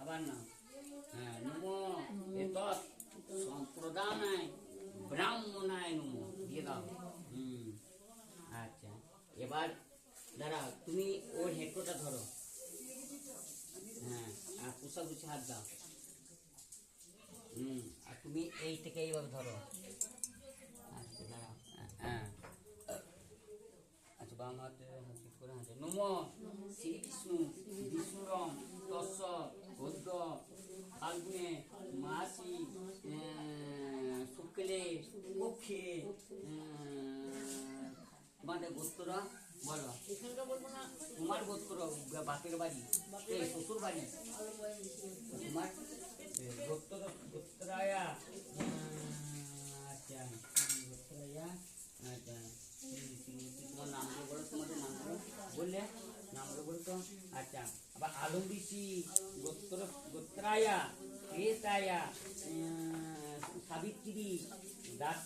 বাবার নাম। হ্যাঁ, নমো এতৎ সম্প্রদানায় ব্রাহ্মণায় নমো দিয়ে দাও। আচ্ছা, এবার দাঁড়া, তুমি ওর হেঁটোটা ধরো। হ্যাঁ, আর কুচাকুচি হাত দাও। আর তুমি এই থেকে এইভাবে ধরো। আচ্ছা, দাঁড়াও। হ্যাঁ, আচ্ছা, বাম হাতে করে হাতে নমো শ্রী বিষ্ণু বিষ্ণুরম তস্য গদ্য ফাল্গুনে মাসি শুক্লে পক্ষে তোমাদের গোত্র বলো। তোমার গোত্র বাপের বাড়ি, শ্বশুর বাড়ি, তোমার গোত্রায়া। আচ্ছা, গোত্রায়া। আচ্ছা, তোমার নামগুলো বলো, তোমাদের নামগুলো বললে, নামগুলো বলো তো। আচ্ছা, আবার আলম ঋষি গোত্রায়া, ক্রেতায়া, সাবিত্রী, দাস।